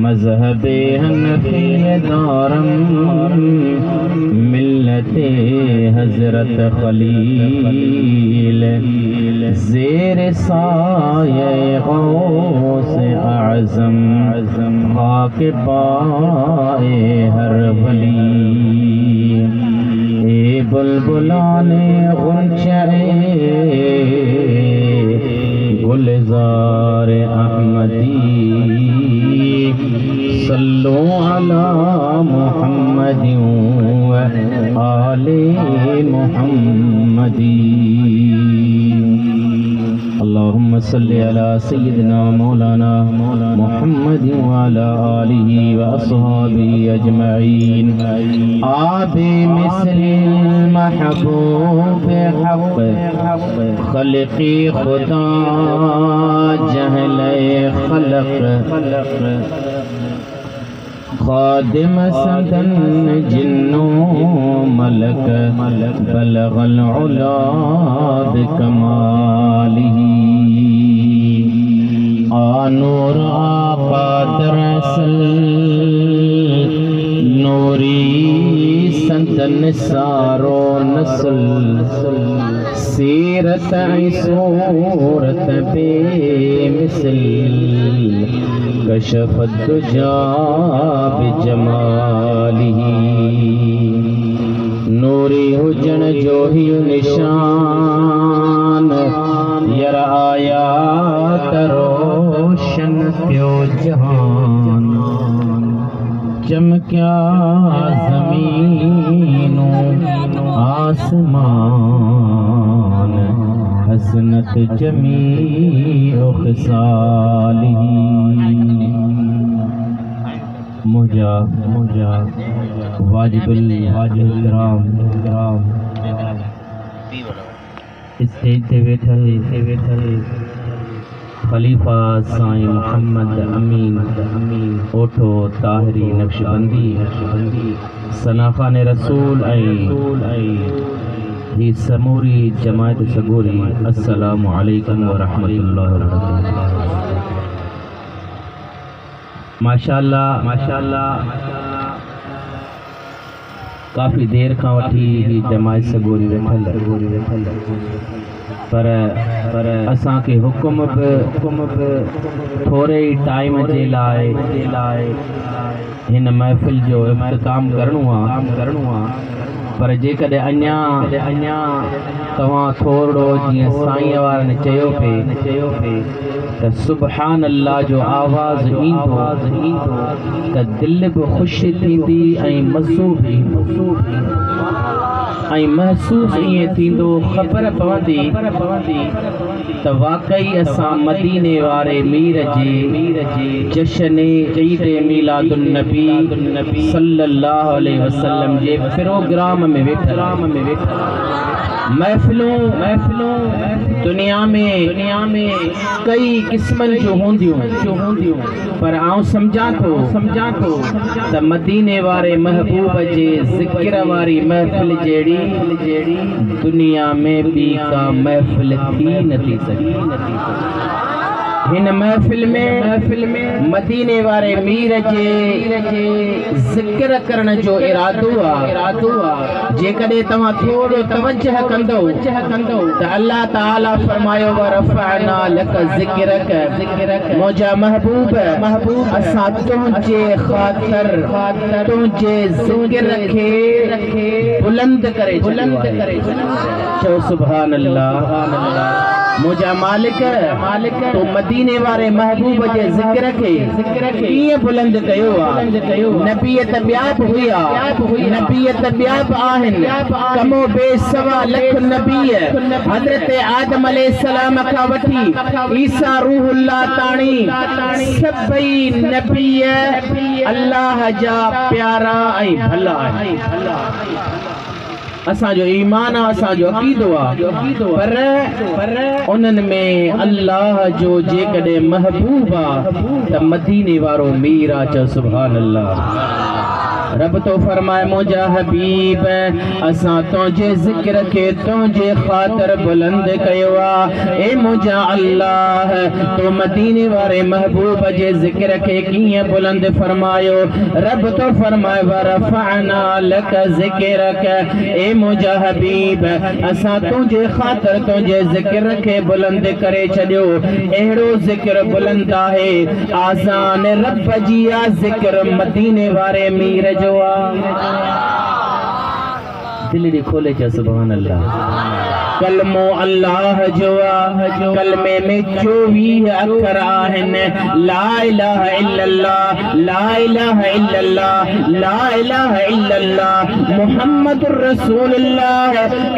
मजहब हनफी दारम मिल्लते हजरत खलील ज़ेर साये गौस आज़म खाके पाए हर वली ए बुलबुलाने गुंचे गुलजार अहमदी सल्लो अला मुहम्मद व आले मुहम्मदी। अल्लाहुम्मा सल्ली अला सय्यिदिना मौलाना मुहम्मद व अला आलिहि व अस्हाबिहि अजमईन। आबे मिस्रिल महबूब हक़ खल्क़ी खुदा जहले खलक़ खादिम सदन जिन्नो मलक बलगल उला बिकमालिही। आनूर आका दरअसल नूरी संतन सारो नस्ल सीरत सूरत बेमिसल कशफत दुजा बिजमालिही। नूरी हुजन जो ही निशान यर आया तरोशन प्यो जहान चमक्या ज़मीनो आसमान हसनत जमीओ खिसालिही। मुझा वाजिबुल इकराम स्टेज ते वेठल खलीफा साईं मोहम्मद अमीन ओठो ताहिरी नक्शबंदी सनाखान रसूल ही समूरी जमात सगोरी। अस्सलामु अलैकुम व रहमतुल्लाहि व बरकातुहू। माशाअल्लाह काफ़ी देर का वठी ही जमात सगोरी वेठल पर असां के हुक्म थोड़े ही टाइम जे लाए हिन महफ़िल जो इख्तिताम करणो आहे। पर जेकॾहिं अञा तव्हां थोरो जीअं साईं वारनि चयो पे त सुबहान अल्लाह जो आवाज़ ईंदो त दिलि बि ख़ुशि थींदी ऐं मज़ो बि ईंदो ऐं महसूस ईअं थींदो ख़बर पवंदी त वाकई असां मदीने वारे मीर जे जश्न ईद मिलादुन नबी सल्लल्लाहु अलैहि वसल्लम जे प्रोग्राम में वेठा। महफ़िलों दुनिया में कई किस्मन जो होंदियूं पर आऊं समझा थो त मदीने वारे महबूब जे ज़िक्र वारी महफ़िल जेड़ी दुनिया में भी का महफ़िल थी नथी सघे। हिन महफ़िल में मदीने वारे मीर जे ज़िक्र करण जो इरादो आहे। जेकॾहिं तव्हां थोरो तवज्जह कंदो त अल्लाह ताला फरमायो व रफ़अना लक ज़िक्रक मुंहिंजा महबूब असां तुंहिंजे ख़ातिर तुंहिंजे ज़िक्र खे बुलंद करे चओ सुभान अल्लाह। मुझा मालिक तो मदीने वारे महबूब जे ज़िक्र खे कीअं बुलंद कयो आहे। नबीयत ॿिया बि हुया, नबीयत ॿिया बि आहिनि। कमो बेसवा लख नबी हज़रत आदम अलैहिस्सलाम खां वठी ईसा रूहुल्लाह ताणी सभई नबी अल्लाह जा प्यारा ऐं भला आहिनि। असांजो ईमान आहे, असांजो अक़ीदो आहे, पर उन्हनि में अल्लाह जो जेकॾहिं महबूब आहे त मदीने वारो मीर आहे। चओ सुभान अल्लाह। रब तो फरमाए मुझा हबीब असां तुझे जिक्र के तुझे खातर बुलंद कयोआ। ए मुझा अल्लाह तो मदीने वारे महबूब जे जिक्र के किए बुलंद फरमायो। रब तो फरमाए वरफअना लक जिक्रक। ए मुझा हबीब असां तुझे खातर तुझे जिक्र के बुलंद करे छड़ियो। एड़ो जिक्र बुलंद है आसान रब जिया जिक्र मदीने वारे मीर जो दिलड़ी खोले चा सुभान अल्लाह। कलमो अल्लाह जोआ कलमे में 24 अखर आहन। ला इलाहा इल्लल्लाह ला इलाहा इल्लल्लाह ला इलाहा इल्लल्लाह मुहम्मदुर रसूलुल्लाह।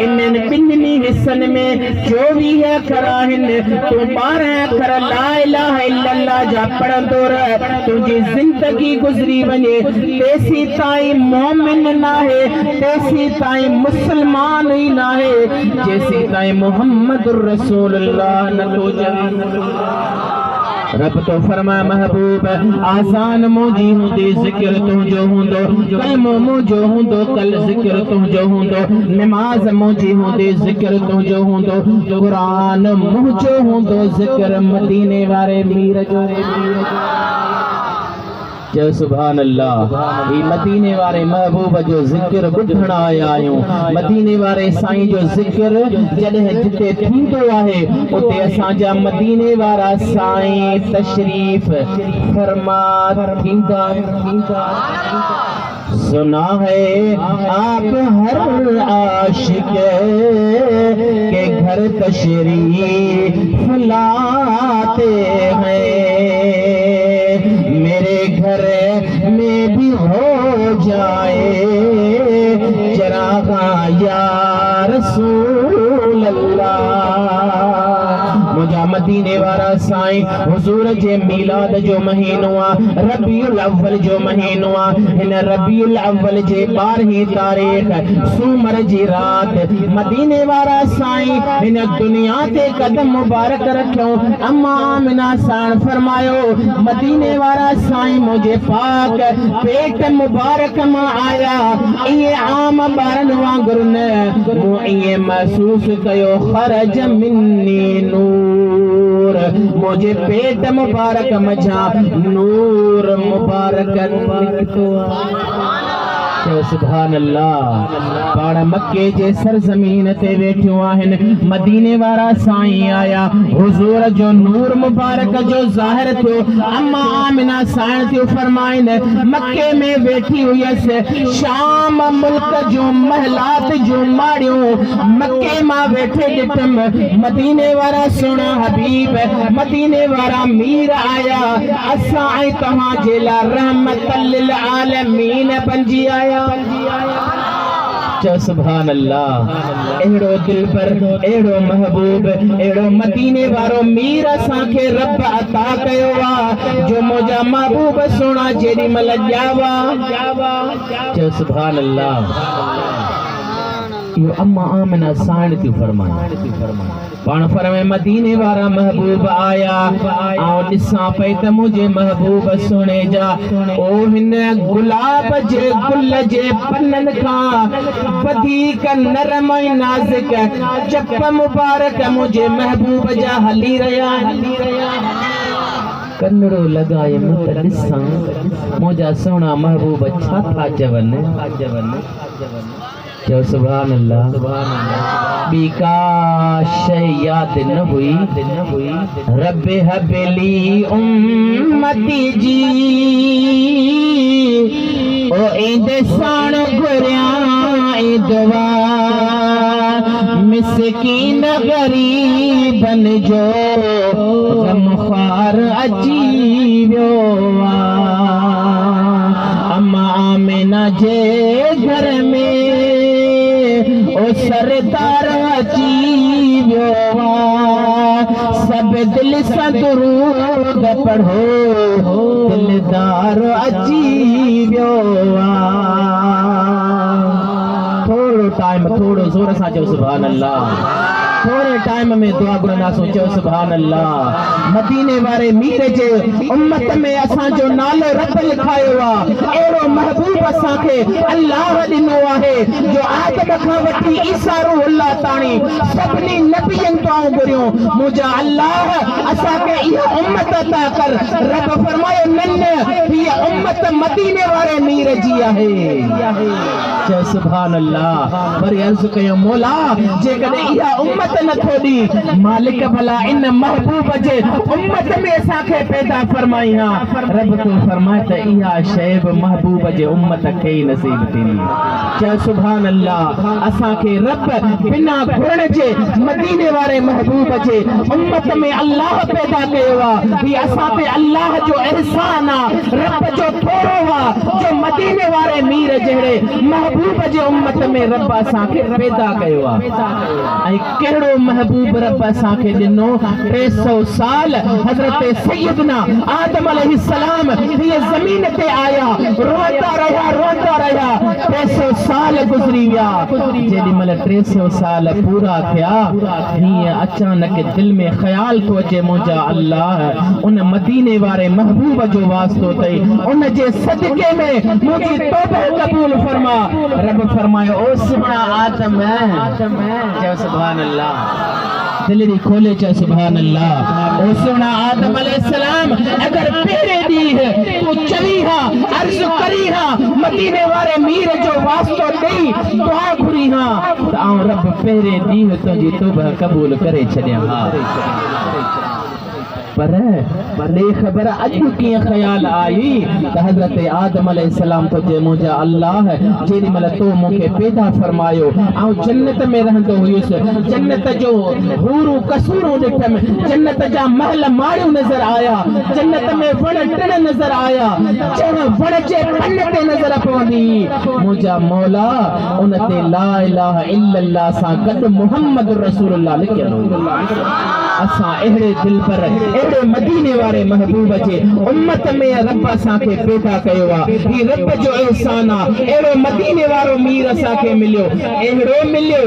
इनन बिन्नी हिस्सन में 24 अखर आहन। तू 12 अखर ला इलाहा इल्लल्लाह जा पढ़ंदो रह तुझी जिंदगी गुजरी वने। तेसी ताई मोमिन ना है तेसी ताई मुसलमान ही ना है सीताए मुहम्मदुर रसूलुल्लाह न तुझा। रब तो फरमाए महबूब आसान मुझी हुंदी जिक्र तुझो हुंदो। कलमो मुझो हुंदो कल जिक्र तुझो हुंदो। नमाज मुझी हुंदी जिक्र तुझो हुंदो। कुरान मुझो हुंदो जिक्र मदीने वारे मीर जो। जय सुभान अल्लाह। ये मदीने वारे महबूब जो जिक्र बुधण आया आयूं। मदीने वारे साईं जो जिक्र जॾहिं जिते थींदो आहे उते असांजा मदीने वारा साईं तशरीफ फरमा थींदा। सुना है आप हर आशिक के घर तशरीफ लाते हैं। मेरे घर में भी हो जाए चरागा या रसूल अल्लाह। मुझा मदीने वारा साईं हुजूर जे मिलाद जो महीनो आ रबीउल अव्वल जो महीनो आ। इन रबीउल अव्वल जे 12 तारीख सूमर जी रात मदीने वारा साईं इन दुनिया ते कदम मुबारक रखियो। अम्मा आमिना साण फरमायो मदीने वारा साईं मुझे पाक पेट मुबारक मां आया। ये आम बारन वांगुर न मु ये महसूस कयो खरज मिन्नी नूर। मुझे पेट मुबारक मझा नूर मुबारक निकतो। सुभान अल्लाह। पाण मक्के जे सरजमीन ते वेठियो आहिन। मदीने वारा साईं आया हुजूर जो नूर मुबारक जो ज़ाहिर थियो। अम्मा आमिना साईं थियो फरमाइन मक्के में वेठी हुयस शाम मुल्क जो महलात जो माड़ियो मक्के मां वेठे ॾिठम मदीने वारा सुणा हबीब मदीने वारा मीर आया। असां ऐं तव्हां जे लाइ रहमतल लिल आलमीन बणजी आया। सुभान अल्लाह। एड़ो दिल पर एड़ो महबूब एड़ो मदीने वारो मीर असांखे रब अता कयो आ जो मुझा महबूब सोना जेडी मल जावा। सुभान अल्लाह। यो अम्मा आमिना साण थी फरमाए पाण फरमाए मदीने वारा महबूब आया आओ ॾिसां पई त मुझे महबूब सुणे जा ओ हिन गुलाब जे गुल जे पनन खां वधीक नरम ऐं नाज़ुक चप मुबारक मुझे महबूब जा हली रहा। कन्नड़ो लगाए मुत ॾिसां मुझा सोना महबूब छा था चवनि। जो सुभान अल्लाह। बीका शय याद न हुई रब्बे हबेली उम्मती जी ओ इंदे साण घुरिया दुआ मिसकीन गरीबन जो गमखार अची वियो। अम्मा आमिना जे घर में ओ सरदार अची वियो। सब दिल सां दुरूद पढ़ो दिलदार अची वियो। थोड़ो टाइम थोड़ो जोर सां चओ सुभान अल्लाह। थोड़े टाइम में दुआ घुरंदा सोचो सुभान अल्लाह मदीने वारे मीर जे उम्मत में असां जो नालो रब लिखायो आ एड़ो महबूब असां के अल्लाह दिनो आहे जो आदम खां वठी ईसा रूहुल्लाह ताणी सभनी नबियन तो घुरियो मुजा अल्लाह असां के इहा उम्मत अता कर रब फरमायो नन ये उम्मत मदीने वारे मीर जी आहे जय सुभान अल्लाह वरी अर्ज़ कयो मौला जे कदे इहा उम्मत न थोड़ी मालिक भला इन महबूब जे उम्मत में असां के पैदा फरमाई हा रब तो फरमाए त इहा शैब महबूब जे उम्मत के ही नसीब थींदी जय सुभान अल्लाह असां के रब बिना घुरण जे मदीने वारे महबूब जे उम्मत में अल्लाह पैदा कयो आ ही असां पे अल्लाह जो एहसान आ रब जो थोरो आ जो मदीने वारे मीर जहड़े महबूब जे उम्मत में रब असां के पैदा कयो आ ऐं केड़ो महबूब रब असां के दिनो 300 साल हजरत सैयदना आदम अलैहिस्सलाम ये जमीन पे आया रोता रहा 300 साल गुजरी गया जेडी मल 300 साल पूरा थिया ही अचानक दिल में ख्याल तो अचे मुंजा अल्लाह उन मदीने वारे महबूब जो वास्तो तई उन जे सदके में मुझी तौबा कबूल फरमा रब फरमायो ओ सुबना आदम जय सुभान अल्लाह दिलड़ी खोले चा सुभान अल्लाह ओ सुबना आदम अलैहिस्सलाम अगर पहरे दी है तो चली हा अर्ज करी हा मदीने वारे मीर जो वास्तो दई दुआ घुरी हा तो रब पहरे दी है तो जी तौबा कबूल करे छड़िया हा पर बे खबर अज की ख्याल आई तो हजरत आदम अलैहिस्सलाम तो जे मुझा अल्लाह जेडी मल तो मुके पैदा फरमायो आ जन्नत में रहंदो हुयुस जन्नत जो हूरू कसूरू दिखम जन्नत जा महल माड़ियो नजर आया जन्नत में वण टिण नजर आया जण वण जे पन ते नजर पवंदी मुझा मौला उन ते ला इलाहा इल्लल्लाह सा गड मुहम्मद रसूलुल्लाह लिखियो असा एड़े दिल पर एड़े मदीने वारे महबूब जे उम्मत में रब असा के पैदा कयो आ ही रब जो एहसान आ एड़ो मदीने वारो मीर असा के मिलियो एड़ो मिलियो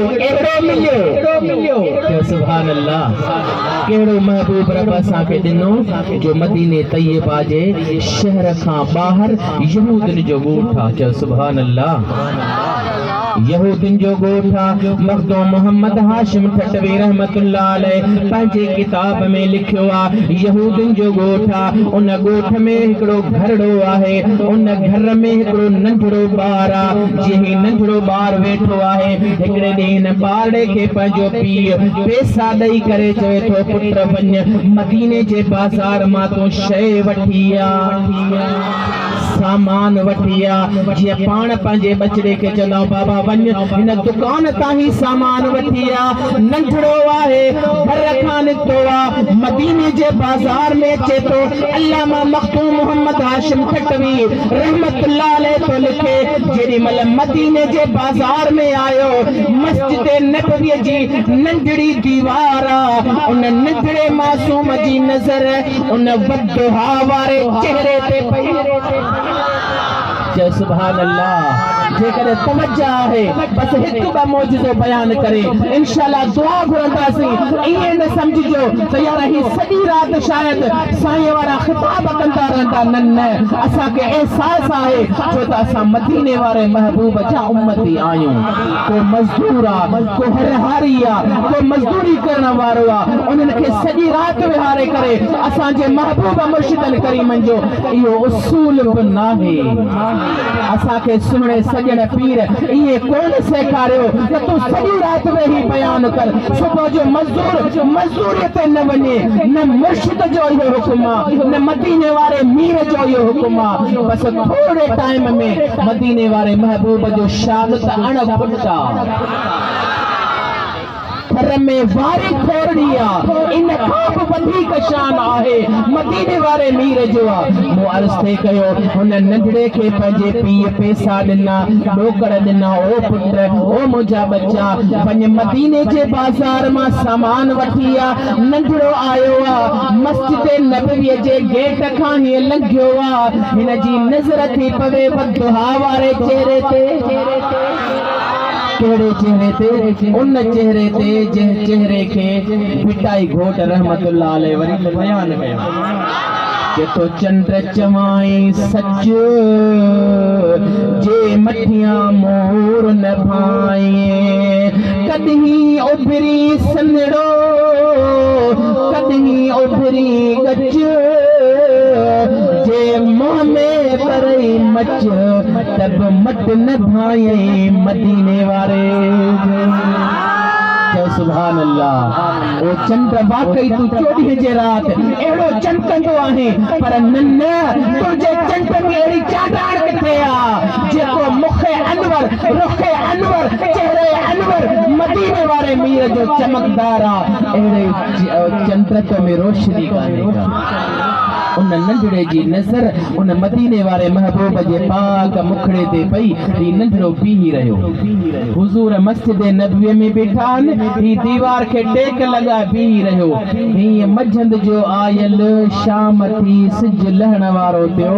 क्या सुभान अल्लाह केड़ो महबूब रब असा के दिनो जो मदीने तैयबा जे शहर का बाहर यहूदन जो गोठा क्या सुभान अल्लाह यहूदन जो गोठा मखदूम मोहम्मद हाशिम ठटवी रहमतुल्लाह अलैह पंहिंजे किताब में लिखियो आ यहूदन जो गोठा उन गोठ में हिकड़ो घरड़ो आहे उन घर में हिकड़ो नंढड़ो ॿार आ जही नंढड़ो ॿार वेठो आहे हिकड़े ॾींहुं ॿारड़े खे पंहिंजो पीउ पैसा ॾेई करे चवे थो पुट वञ मदीने जे बाज़ार मां तो शइ वठी आ सामान वठी आ जीअं पाण पंहिंजे बचड़े खे चवंदा बाबा वञ हिन दुकान तां ही सामान वठी आ नंढड़ो आहे घर खां निकितो आ मदीने जे बाज़ार में अचे थो अल्लामा मखदूम मोहम्मद हाशिम ठटवी रहमतुल्लाह अलैह तो लिखे जेडी मल मदीने जे बाज़ार में आयो मस्जिद नबवी जी नंढड़ी दीवार आ उन नंढड़े मासूम जी नज़र उन वदुहा वारे चेहरे ते पई जय सुभान अल्लाह जेकर तवज्जो है बस हिक बा मौजूदो बयान करे इंशाअल्लाह दुआ घुरंदासी ये न समझजो तो यार ही सदी रात शायद साईं वारा खिताब कंदा रहंदा न असा के एहसास है जो त असा मदीने वारे महबूब जा उम्मती आयो को मजदूरा को हरहारिया को मजदूरी करन वारो आ उनन के सदी रात विहारे करे असा जे महबूब मुर्शिदन करीमन जो यो उसूल बना है असा के सुने सजन पीर ये कौन सेखारियो कि तू सॼी रात वेही बयान कर सुबह जो मजदूरियत न वने न मुर्शिद जो यो हुक्म न मदीने वारे मीर जो यो हुक्म बस थोड़े टाइम में मदीने वारे महबूब जो शान त अण पुटा घर में वारी खोरड़िया इन खाब वधिक शान आहे मदीने वारे मीर जो मो अर्ज थे कयो हुन नंढड़े के पंहिंजे पीउ पैसा ॾिना ॾोकड़ ॾिना ओ पुट ओ मुंहिंजा बच्चा वञ मदीने जे बाज़ार मां सामान वठी आ नंढड़ो आयो आ मस्जिद नबवी जे गेट खां ही लंघियो आ हिन जी नज़र थी पवे वदुहा वारे चेहरे ते कहिड़े चेहरे ते उन चेहरे ते जंहिं चेहरे खे पिटाई घोट रहमतुल्लाह अलैहि वरी बयान कयो कि तो चंद्र चवाई सच जे मठिया मोर न भाए कदहीं उभरी सनड़ो कदहीं उभरी गच जे मुँह में परई मच तब मट न भाए मदीने वारे सुभान अल्लाह ओ चंद्र वाकई तू चोॾींहं जे रात एड़ो चमकंदो आहे पर न तुझे चंद्र में एड़ी चाटाण किथे आ जेको मुखे अनवर रुखे अनवर चेहरे अनवर मदीने वारे मीर जो चमकदार आ एड़े चंद्र तो में रोशनी कान्हे उन नंढड़े जी नज़र उन मदीने वारे महबूब जे पाक मुखड़े ते पई ही नंढड़ो बीही रहियो हुजूर मस्जिद नबवी में बीठा ही दीवार के टेक लगा बीही रहियो ही मझंद जो आयल शाम थी सिज लहण वारो थियो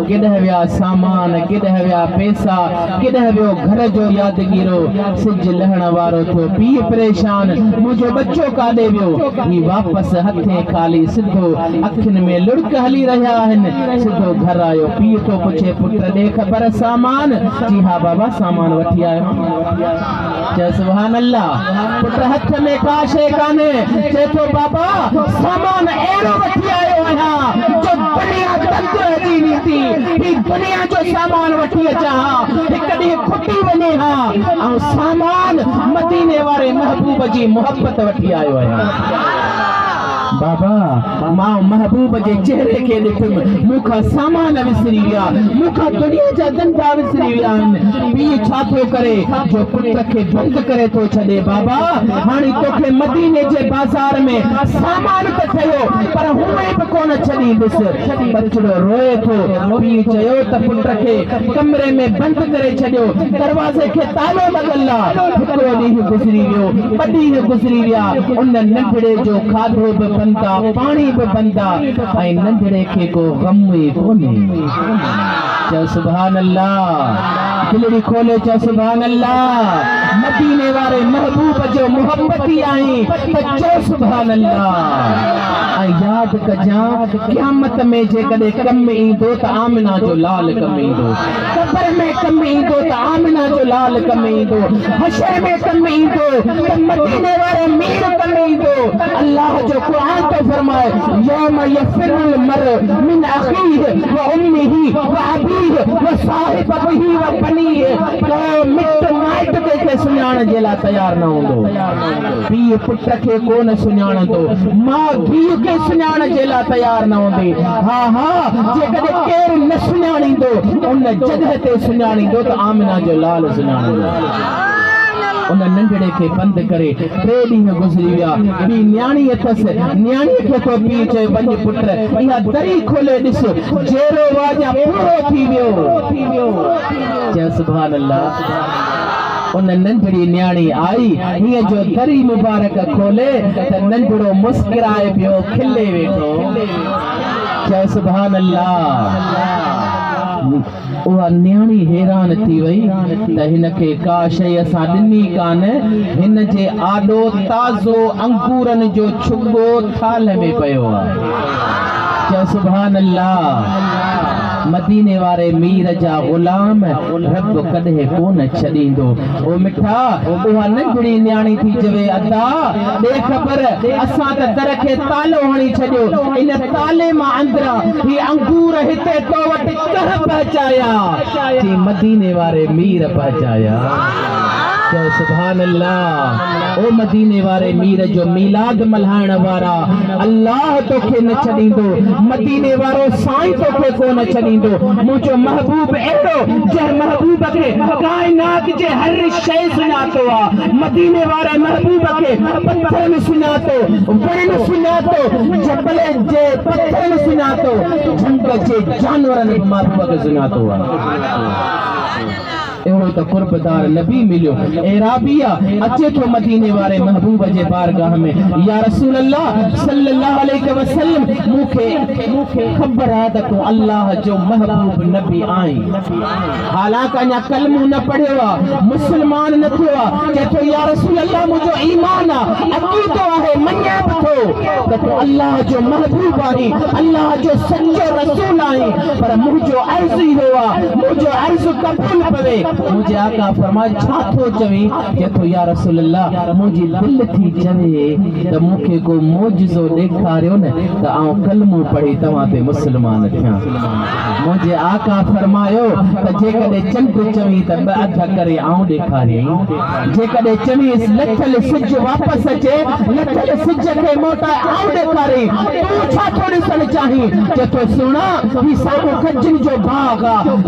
किॾह विया सामान किॾह विया पैसा किॾह वियो घर जो यादगीरो सिज लहण वारो थियो पीउ परेशान मुंहिंजो बच्चो काॾे वियो ही वापसि हथे खाली सिधो अखियुनि में लुड़क हली रहा है सिधो घर आयो पीउ तो पुछे पुत्र दे खबर सामान जी हाँ बाबा सामान वठी आयो जय सुभान अल्लाह पुत्र हथ में काशे काने चे तो बाबा सामान एड़ो वठी आयो है जो दुनिया तंत्र जी नीति ही दुनिया जो सामान वठी अचा कदी खुटी वने हां और सामान मदीने वाले महबूब जी मोहब्बत वठी आयो है बाबा मां महबूब जे चेहरे के ॾिठुम मुखा सामान विसरी विया मुखा दुनिया जा धंधा विसरी विया पीउ छा थो करे जो पुत्र खे बंद करे थो छॾे बाबा हाणे तोखे मदीने जे बाज़ार में सामान त ठहियो पर हुए बि कोन छॾींदुसि बचड़ो रोए थो पीउ चयो त पुत्र खे कमरे में बंदि करे छॾियो दरवाज़े खे तालो लॻल आहे हिकिड़ो ॾींहुं गुज़री वियो ॿ ॾींहं गुज़री विया उन नंढड़े जो खाधो बि बंदा पानी भी बंदा ऐं नंढड़े के को गम ही कोने चल सुभान अल्लाह दिलड़ी खोले चल सुभान अल्लाह मदीने वाले महबूब जो मोहब्बती आई तो सुभान अल्लाह याद कजा क़यामत में जे कदे कम ईंदो त आमिना जो लाल कम ईंदो कब्र में कम ईंदो त आमिना जो लाल कम ईंदो हशर में कम ईंदो त मदीने वाले मीर कम ईंदो अल्लाह जो कुरान तो फरमाए यौम यफिरुल मर मिन अखीहि व उम्मिहि व अबीहि व साहिबतिहि व बनीहि तो मिट माइट के सुञाण जे लाइ तयार न हूंदो पीउ पुट खे कोन सुञाणंदो मां धीउ खे सुञाण जे लाइ तयार न हूंदी हा हा जेकॾहिं केरु न सुञाणींदो उन जॻह ते सुञाणींदो त आमिना जो लाल सुञाणींदो उन नंढड़े के बंद करे टे ॾींहं गुज़री विया ॿी न्याणी अथसि न्याणी खे तो पीउ चयो वञ पुट इहा दरी खोले ॾिस जहिड़ो वाजा पूरो थी वियो चयो सुभान अल्लाह उन नंढड़ी न्याणी आई हीअं जो दरी मुबारक खोले त नंढड़ो मुस्कुराए पियो खिले वेठो चयो सुभान अल्लाह उहा न्याणी हैरान थी वई त हिन खे का शइ असां ॾिनी कान हिन जे आॾो ताज़ो अंगूरनि जो छुॻो थाल में पियो आहे चयो सुभान अल्लाह मदीने वारे मीर जा गुलाम रब कॾहिं कोन छॾींदो ओ मिठा उहा नंढड़ी न्याणी थी चवे अदा ॾे ख़बर असां त दर खे तालो हणी छॾियो इन ताले मां अंदरां ही अंगूर हिते तो वटि कह पहुचाया जी मदीने वारे मीर पहुचाया चयो सुभान अल्लाह ओ मदीने वारे मीर जो मीलाद मल्हाइण वारा अल्लाह तोखे न छॾींदो मदीने वारो साईं तोखे कोन छॾींदो मुंहिंजो महबूब अहिड़ो जंहिं महबूब खे काइनात जे हर शइ सुञातो आहे मदीने वारे महबूब खे पत्थर में सुञातो वण में सुञातो जबल जे पत्थर में सुञातो झंग जे जानवरनि महबूब खे सुञातो आहे एहो तो कुर्बदार नबी मिलियो एराबिया अचे तो मदीने वाले महबूब जे बारगाह में या रसूल अल्लाह सल्लल्लाहु अलैहि वसल्लम मुखे खबर है त तो अल्लाह जो महबूब नबी आई हालांकि अञा कलमो न पढ़ियो मुसलमान न थियो के तो या रसूल अल्लाह मुझो ईमान अकीदो है मन्या तो अल्लाह जो महबूब आई अल्लाह जो सच्चो रसूल आई पर मुझो अर्ज ही हुआ मुझो अर्ज कबूल पवे मुझे आका फरमाए छा थो चवी के तो या रसूल अल्लाह मुझी दिल थी चवे त मुखे को मौजज़ो देखारियो न त आऊं कलमो पढ़ी तवा ते मुसलमान थिया मुझे आका फरमायो त जे कदे चंद चवी त ब अध करे आऊं देखारी जे कदे चवी लथल सिज वापस अचे लथल सिज के मोटा आऊं देखारी तू छा थो ॾिसण चाही जे तो सुणा ही साम्हूं खजन जो बाग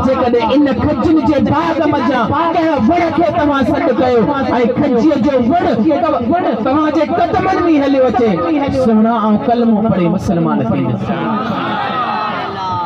जे कदे इन खजन जे बाग मजा कंहिं वण खे तव्हां सॾु कयो ऐं खजीअ जो वण तव्हां जे कदमनि में हलियो अचे सुहिणा ऐं कलमो पढ़ी मुसलमान थींदो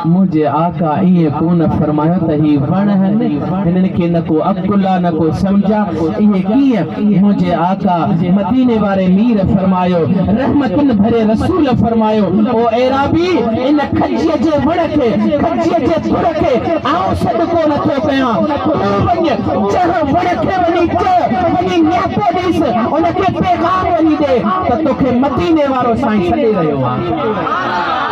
मुझे आका ये कोन फरमायो त ही वण हन हिनन के न को अकुला न को समझा ये किए मुझे आका मदीने वाले मीर फरमायो रहमतन भरे रसूल फरमायो ओ एराबी इन खजिए जे वण के खजिए जे थुर के आओ सदको न थो कया वञ जह वण के वनी न्यापो ॾिस उन के पैगाम वनी दे त तोखे मदीने वारो साईं सॾे रहियो आहे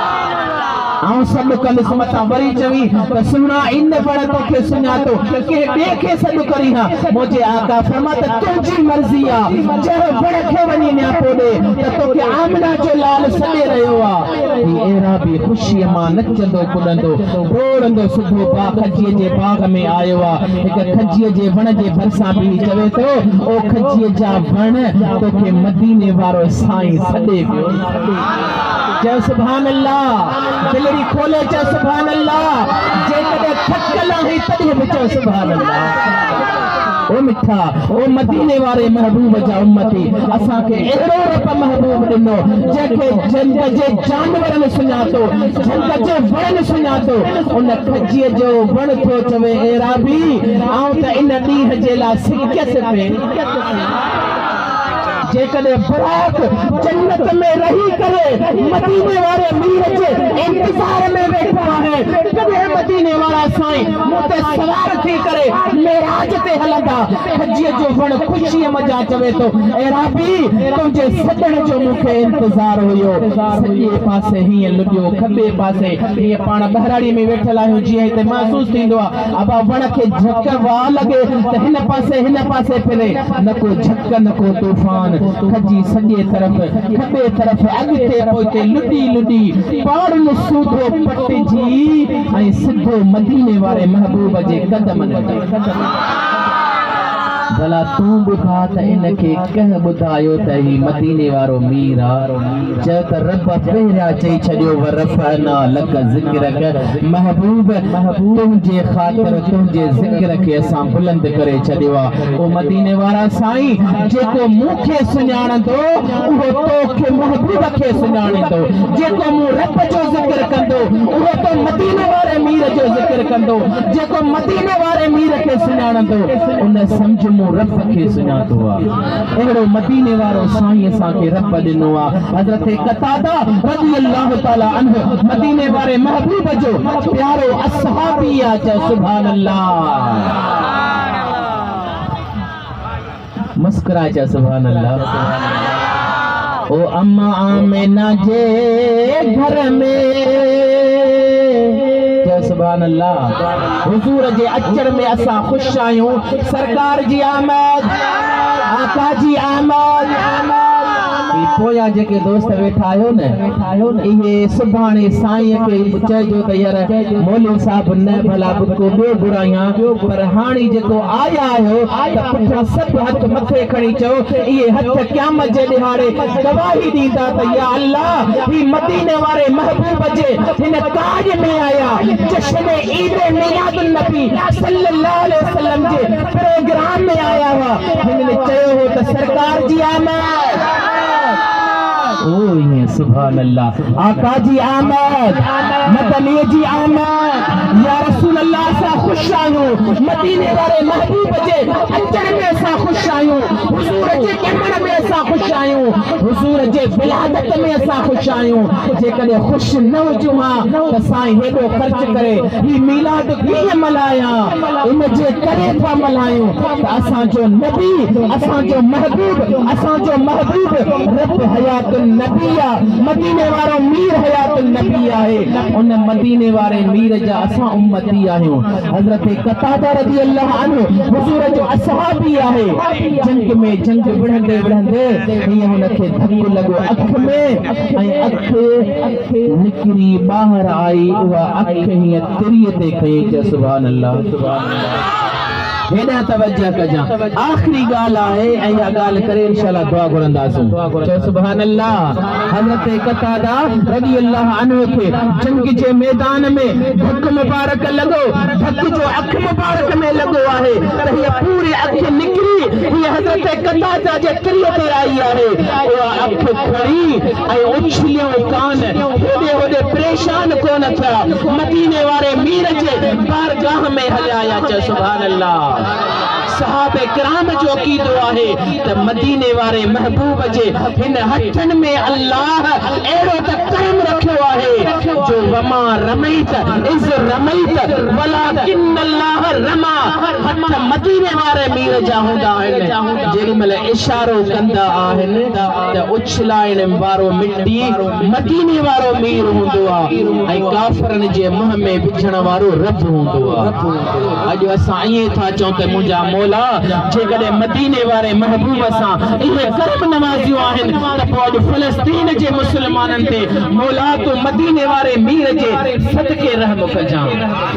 आऊं सब कल मथा वरी चवी त सुना इन वण तोखे सुञातो के ॿिए खे सॾु करी हा मुझे आका फरमा त तुंहिंजी मर्ज़ी आहे जंहिं वण खे वञी न्यापो ॾे त तोखे आमना जो लाल सॾे रहियो आहे अहिड़ा बि ख़ुशीअ मां नचंदो कुॾंदो डोड़ंदो सिधो खजीअ जे बाग में आयो आहे हिकु खजीअ जे वण जे भरिसां बि चवे थो ओ खजीअ जा वण तोखे मदीने वारो साईं सॾे पियो चयो सुभान अल्लाह दिलड़ी खोले चयो सुभान अल्लाह जेकॾहिं थकल आहीं तॾहिं बि चयो सुभान अल्लाह ओ मिठा ओ मदीने वारे महबूब जा उम्मती असां खे अहिड़ो रब महबूब ॾिनो जंहिंखे जंग जे जानवरनि सुञातो जंग जे वण सुञातो उन खजीअ जो वण थो चवे एराबी आऊं त इन ॾींहं जे लाइ सिकयसि पे जेकॾहिं बुराक जन्नत में रही करे मदीने वाले मीर जे इंतजार में वेठो आहे कॾहिं मदीने वारा साईं मूं ते सवार थी करे मेराज ते हलंदा खजीअ जो वण ख़ुशीअ मज़ा चवे थो एराबी तुंहिंजे सॾण जो मूंखे इंतजार हुयो सॼे पासे हीअं लुॾियो खॿे पासे हीअं पाण बहराड़ी में वेठल आहियूं जीअं हिते महसूस थींदो आहे अबा वण खे झक वाह लॻे त हिन पासे फिरे न को झक न को तूफ़ान खजी सॼे तरफ़ खॿे तरफ़ अॻिते पोइते लुॾी पाण सूधो पटिजी ऐं सिधो मदीने वारे महबूब जे कदमनि भला तूं ॿुधा त इनखे कंहिं ॿुधायो त ही मदीने वारो मीर आहे चयो त रब पहिरियां चई छॾियो वरफ़अना लक ज़िक्रक महबूब तुंहिंजे ख़ातिर तुंहिंजे ज़िक्र खे असां बुलंद करे छॾियो आहे ओ मदीने वारा साईं जेको मूंखे सुञाणंदो उहो तोखे महबूब खे सुञाणींदो जेको मूं रब जो ज़िक्र कंदो उहो तो मदीने वारे मीर जो ज़िक्र कंदो जेको मदीने वारे मीर खे सुञाणंदो उन सम्झ मूं रब खे सुञातो आहे अहिड़ो मदीने वारो साईं असांखे रब ॾिनो आहे हज़रत कतादा रज़ी अल्लाह ताला अन्हु मदीने वारे महबूब जो प्यारो असहाबी आहे चयो सुभान अल्लाह मुस्कुराए चयो सुभान अल्लाह ओ अम्मा आमिना जे घर में सुभान अल्लाह हुजूर जे अचर में असां खुश आहियूं सरकार जी आमद आका जी आमद पोया जेके दोस्त वेठा आयो न इहे सुभाणे साईं खे चइजो त यार मौलवी साहब न भला को ॿियो घुरायां पर हाणे जेको आया आहियो त पुठियां सभु हथ मथे खणी चओ इहे हथ क़यामत जे ॾिहाड़े गवाही ॾींदा त या अल्लाह ही मदीने वारे महबूब जे हिन काज में आया जश्न ईद मिलादुन नबी सल्लल्लाहु अलैहि वसल्लम जे प्रोग्राम में आया हुआ हिनने चयो हो त सरकार जी आमद ओ ये सुभान अल्लाह आका जी आमद मदनी जी आमद या रसूल अल्लाह सा खुश आयो मदीने वारे महबूब जे अचण में असां ख़ुशि आहियूं, हुज़ूर जे ॼमण में असां ख़ुशि आहियूं, हुज़ूर जे विलादत में असां ख़ुशि आहियूं। जेकॾहिं ख़ुशि न हुजूं हा त साईं हेॾो ख़र्च करे ही मीलाद कीअं मल्हायां, इन जे करे था मल्हायूं त असांजो नबी, असांजो महबूब रब हयातुन नबी आहे, मदीने वारो मीर हयातुन नबी आहे। उन मदीने वारे मीर जा असां उम्मती आहियूं। हज़रत कतादा रज़ी अल्लाह अन्हु हुज़ूर जो असहाबी आहे। जंग में जंग विढ़ंदे विढ़ंदे हीअं हुनखे धक्को लॻो अख में, ऐं अख निकिरी ॿाहिरि आई। उहा अख हीअं तिरीअ ते खईं। चयो सुभान अल्लाह, सुभान अल्लाह। हेॾा तवज्जो कजां, आख़िरी ॻाल्हि आहे ऐं इहा ॻाल्हि करे इंशाअल्लाह दुआ घुरंदासीं। चयो सुभान अल्लाह। हज़रत कतादा रज़ी अल्लाह अन्हु खे जंग जे मैदान में धक मुबारक लॻो, धक जो अख मुबारक में लॻो आहे त हीअ पूरी अख निकिरी हीअ हज़रत कतादा जे तिरीअ ते आई आहे। उहा अख खणी ऐं उछलियो कान, हेॾे होॾे परेशान कोन थिया, मदीने वारे मीर जे बारगाह में हलिया। चयो सुभान अल्लाह। सहाबे किराम जो अक़ीदो आहे त मदीने वारे महबूब जे हिन हथनि में अल्लाह अहिड़ो त करम रखियो आहे जो वमा रमैत इज़ रमैत वलाकिन अल्लाह रमा। हथ मदीने वारे मीर जा हूंदा आहिनि, जेॾी महिल इशारो कंदा आहिनि त उछलाइण वारो मिटी मदीने वारो मीर हूंदो आहे ऐं काफ़िरनि जे मुंहं में विझण वारो रब हूंदो आहे। अॼु असां ईअं था चऊं त मुंहिंजा मौला जेकॾहिं मदीने वारे महबूब सां इहे करम नवाज़ियूं आहिनि त पोइ अॼु फ़लस्तीन जे मुस्लमाननि ते मौला तूं मदीने वारे मीर जे सदके रहम कजां।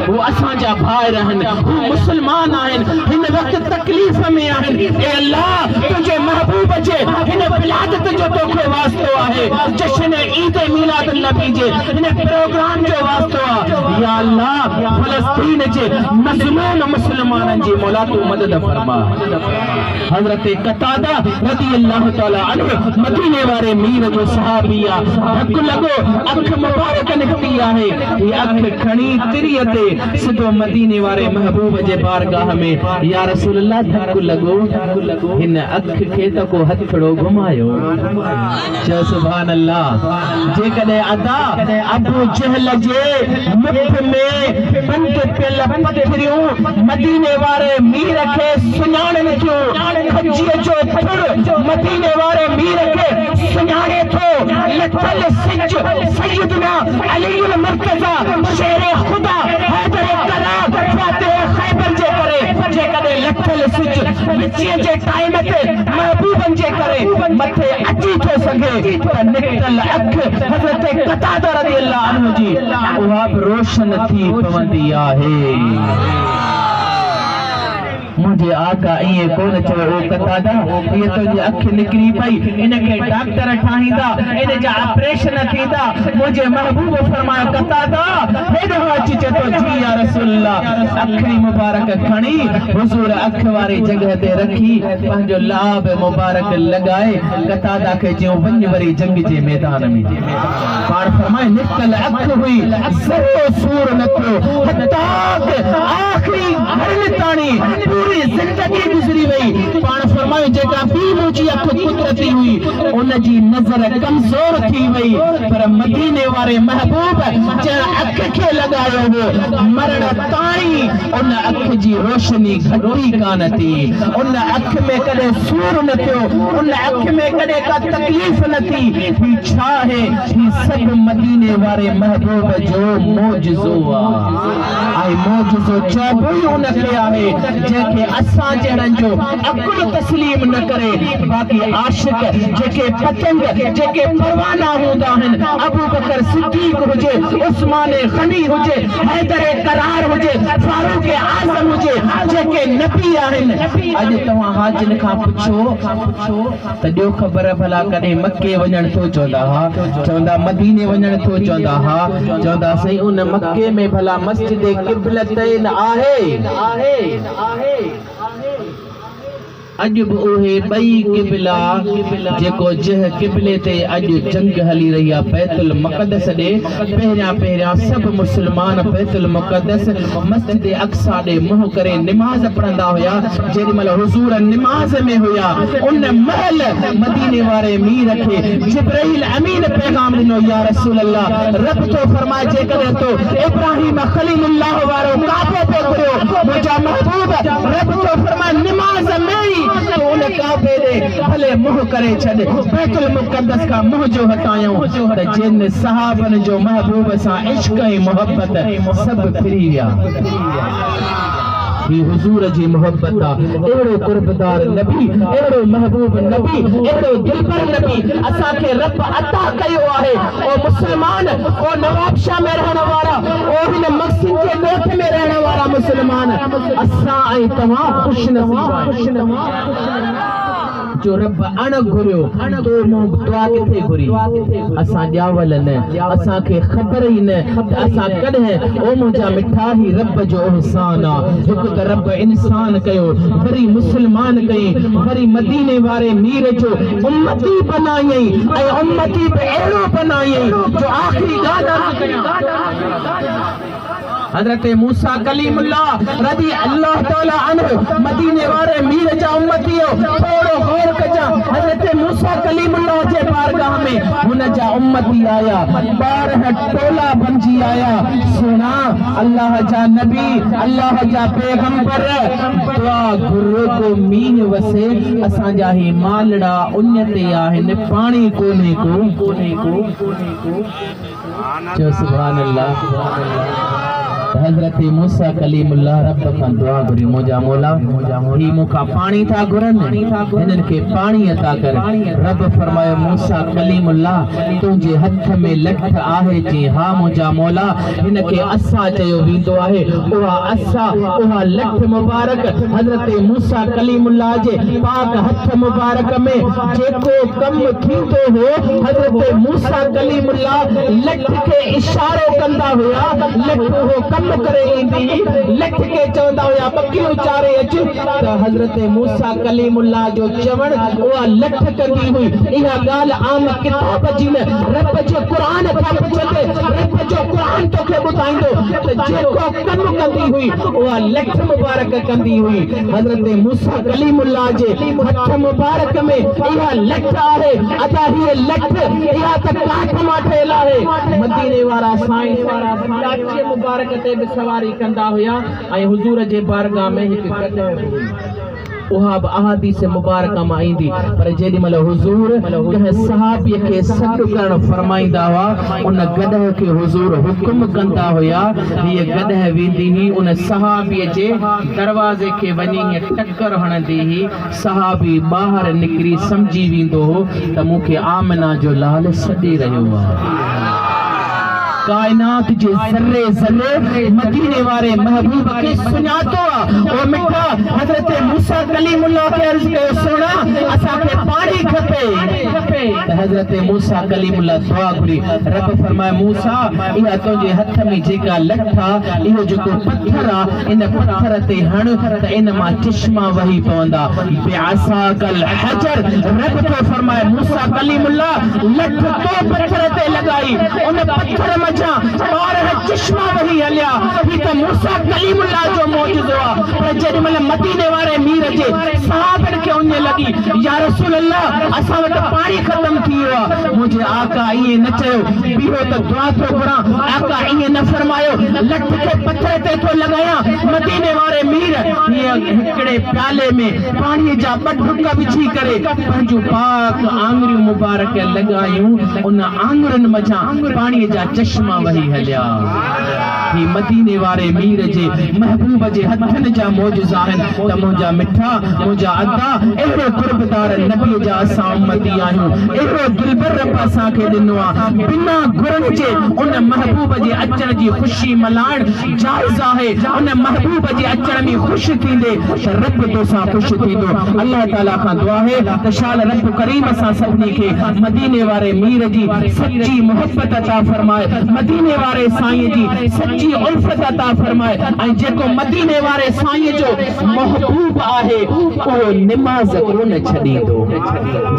हू असांजा भाइर आहिनि, हू मुस्लमान आहिनि, हिन वक़्तु तकलीफ़ में आहिनि। ए अल्लाह, तुंहिंजे महबूब जे हिन विलादत जो तोखे वास्तो आहे, जश्न ईद मीलाद नबी जे हिन प्रोग्राम जो वास्तो आहे। या अल्लाह, फ़लस्तीन जे मज़लूम मुस्लमाननि जी मौला तू मदद फरमा। हज़रत कतादा रज़ी अल्लाह तआला अन्हु मदीने वारे मीर जो सहाबी आहे। धक लॻो, अख मुबारक निकिती आहे। ही अख खणी तिरीअ ते सिधो मदीने वारे महबूब जे बारगाह में, या रसूल अल्लाह धक लॻो, हिन अख खे त को हथड़ो घुमायो। चयो सुभान अल्लाह। जेकॾहिं अदा अबू जहल जे मुख में बंद पियल पथरियूं मदीने वारे मीर खे सुञाणनि थियूं, खजीअ जो फुर मदीने वारे मीर खे सुञाणे थो। लथल सिज सैयदना अलीउल मुर्तज़ा शेर खुदा हैदर करार फातिह खैबर जे करे, जेकॾहिं लथल सिज विचीअ जे टाइम ते महबूबनि जे करे मथे अची थो सघे त निकितल अख हज़रत कतादा रज़ी अल्लाह अन्हु जी उहा बि रोशन थी पवंदी आहे। मुझे आका ईअं कोन चयो ओ कतादा हीअ तुंहिंजी अख निकिरी पई, इनखे डॉक्टर ठाहींदा, इन जा ऑपरेशन थींदा। मुंहिंजे महबूब फरमायो कतादा हेॾो अची चए थो जी या रसूल अल्लाह। अखरी मुबारक खणी हुज़ूर अख वारी जॻह ते रखी पंहिंजो लाभ मुबारक लॻाए कतादा खे चयो वञ वरी जंग जे मैदान में। पाण फरमाए निकतल अख हुई, ज़रो सूर न थियो, हता आख़िरी घड़िन ताणी पूरी जिंदगी गुज़री वई। पाण फरमायो जेका ॿी मुंहिंजी अख कुदरती हुई उन जी नज़र कमज़ोर थी वई, पर मदीने वारे महबूब जंहिं अख खे लॻायो हो मरण ताईं उन अख जी रोशनी घटी कान थी, उन अख में कॾहिं सूर न थियो, उन अख में कॾहिं का तकलीफ़ न थी। ही छा आहे? ही सभु मदीने वारे महबूब जो मौजज़ो आहे। ऐं मौजज़ो चइबो ई उनखे आहे जेके असां जहिड़नि जो अकुल तस्लीम न करे। बाक़ी आशिक जेके पतंग जेके परवाना हूंदा आहिनि, अबू बकर सिद्दीक हुजे, उस्मान गनी हुजे, हैदर करार हुजे, फारूक आज़म हुजे, जेके नबी आहिनि। अॼु तव्हां हाजिन खां पुछो त ॾियो ख़बर भला कॾहिं मके वञण थो चवंदा हा, चवंदा मदीने वञण थो चवंदा हा, चवंदा साईं उन मके में भला मस्जिद क़िबलतैन आहे। अज ओहे बई किबला जेको जह किबले ते अज जंग हली रही है बैतुल मुक़द्दस दे पहिरियां सब मुसलमान बैतुल मुक़द्दस मस्जिद अक्सा दे मुंह करे नमाज पढ़ंदा हुया जेडीमल हुजूर नमाज में हुया उन महल मदीने वारे मीर खे जिब्राइल अमीन पैगाम दिनो या रसूल अल्लाह रब तो फरमाए जे करे तो इब्राहिम खलीलुल्लाह वारो काबे पे करो मुजा महबूब रब तो फरमाए नमाज में तो उन काबे दे भले मुंह करे छॾ बैतुल मुक़द्दस का मुंह जो हटायो त जिन सहाबन जो महबूब सा इश्क ऐं मोहब्बत सब फिरी विया ही हुजूर जी मोहब्बत एड़ो कुर्बदार नबी एड़ो महबूब नबी एड़ो दिलबर नबी असा के रब अता कयो आहे ओ मुसलमान ओ नवाबशाह में रहने वाला ओ हिन मक्सिन के ॻोठ में रहने वाला मुसलमान असा ऐं तव्हां खुश नसीब जो रब अण घुरियो तो मो दुआ किथे घुरी असा जावल न असा के खबर ही न असा कदे ओ मुजा मिठा ही रब जो एहसान आ हिक त रब इंसान कयो वरी मुसलमान कई वरी मदीने वारे मीर जो उम्मती बनाई ऐ उम्मती पे एड़ो बनाई जो आखिरी गाना हजरत मूसा कलीमुल्लाह रज़ी अल्लाह ताला अन्हु मदीने वारे मीर जा उम्मती हो थोड़ो गौर कजा हजरत मूसा कलीमुल्लाह जे बारगाह में हुन जा उम्मती आया 12 टोला बनजी आया सुना अल्लाह जा नबी अल्लाह जा पैगंबर दुआ गुरु को मीन वसे असा जा ही मालड़ा उन्नते आहिन पानी कोने को जो सुभान अल्लाह हजरत मूसा कलीमुल्लाह रब का दुआ घुरी मुजा मौला ही मुका पानी था घुरन इनन के पानी अता कर रब फरमायो मूसा कलीमुल्लाह तुझे हथ में लठ आहे जी हां मुजा मौला इनके असा चयो विंदो आहे ओहा असा ओहा लठ मुबारक हजरत मूसा कलीमुल्लाह जे पाक हथ मुबारक में जेको कम थींदो हो हजरत मूसा कलीमुल्लाह लठ के इशारो कंदा हुआ लठ हो कम करे इंदी लख के चवंदा हुया बकियो चारे अच त हजरत मूसा कलीमुल्लाह जो चवण उहा लख कंदी हुई इहा गाल आम किताब जी में रब जो कुरान था पुछते रब जो कुरान तोखे ॿुधाईंदो त जेको कम कंदी हुई उहा लख मुबारक कंदी हुई हजरत मूसा कलीमुल्लाह जे हथ मुबारक में इहा लख आहे अदा ही लख इहा त काठ मां ठहियल आहे मदीने वारा साईं वारा चाचे मुबारक ते सवारी कंदा हुया ऐं हुजूर जे बारगाह में हिक गदह उहा अहादीस मुबारक में आईंदी पर जेडीमल हुजूर कहे सहाबी के सद करण फरमाइंदा हुआ उन गदह के हुजूर हुक्म कंदा हुया ये गदह वेंदी ही उन सहाबी जे दरवाजे के वनी टक्कर हणंदी ही सहाबी बाहर निकरी समझी विंदो त मुखे आमना जो लाल सदी रहियो कायनात जे जर्रे जर्रे मदीने वारे महबूब के सुनातो ओ मिठा हजरत मूसा कलीमुल्लाह के अर्ज कयो सुना असा के पानी खपे हजरत मूसा कलीमुल्लाह दुआ घुरी रब फरमाए मूसा इहा तुझे हथ में जेका लठा इहो जेको पत्थर आ इन पत्थर ते हण त इन मां चश्मा वही पवंदा बिअसाकल हजर रब तो फरमाए मूसा कलीमुल्लाह लठ तो पत्थर ते लगाई उन पत्थर में चश्मा वही हलिया ही तो मूसा कलीमुल्लाह जो मौजूदो पर जेडीमल मदीने वारे मीर जे सहाबन के उन्ने लगी या रसूल अल्लाह असा वट पानी खत्म थीयो मुझे आका ये न चयो बिहो त दुआ तो करा आका ये न फरमायो लठ के पत्थर ते तो लगाया मदीने वारे मीर ये हिकड़े प्याले में पानी जा बटुका बिछी करे पंजू पाक आंगुरियों मुबारक लगायूं उन आंगुरन मजा पानी जा चश्मा वही हलिया ही मदीने वारे मीर जे महबूब जे हथन जा मौजूदा आहिन त मुंजा मिठा मुंजा अदा एड़ो कुर्बदार नबी जा असा उम्मती आहियूं एड़ो दिलबर रब असा के दिनो आ बिना गुरन जे उन महबूब जे अचण जी खुशी मलाण जायज आहे उन महबूब जे अचण में खुश थींदे त रब तो सा खुश थींदो अल्लाह ताला का दुआ है त शाल रब करीम असा सभनी के मदीने वारे मीर जी सच्ची मोहब्बत अता फरमाए मदीने वारे साईं जी सच्ची उल्फत अता फरमाए ऐं जेको मदीने मदीने वारे साईं जो महबूब आहे वो नमाज कोन छॾींदो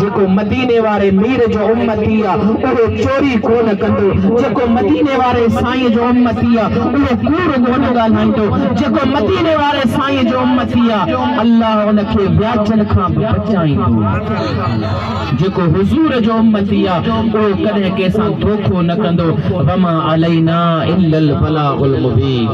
जेको मदीने वारे मीर जो उम्मती आहे वो चोरी कोन कंदो जेको मदीने वारे साईं जो उम्मती आहे वो कूड़ कोन ॻाल्हाईंदो जेको मदीने वारे साईं जो उम्मती आहे अल्लाह उनखे व्याजन खां बचाईंदो जेको हुजूर जो उम्मती आहे वो कॾहिं कंहिंसां धोखो न कंदो वमा अलैना इल्लल बलागुल मुबीन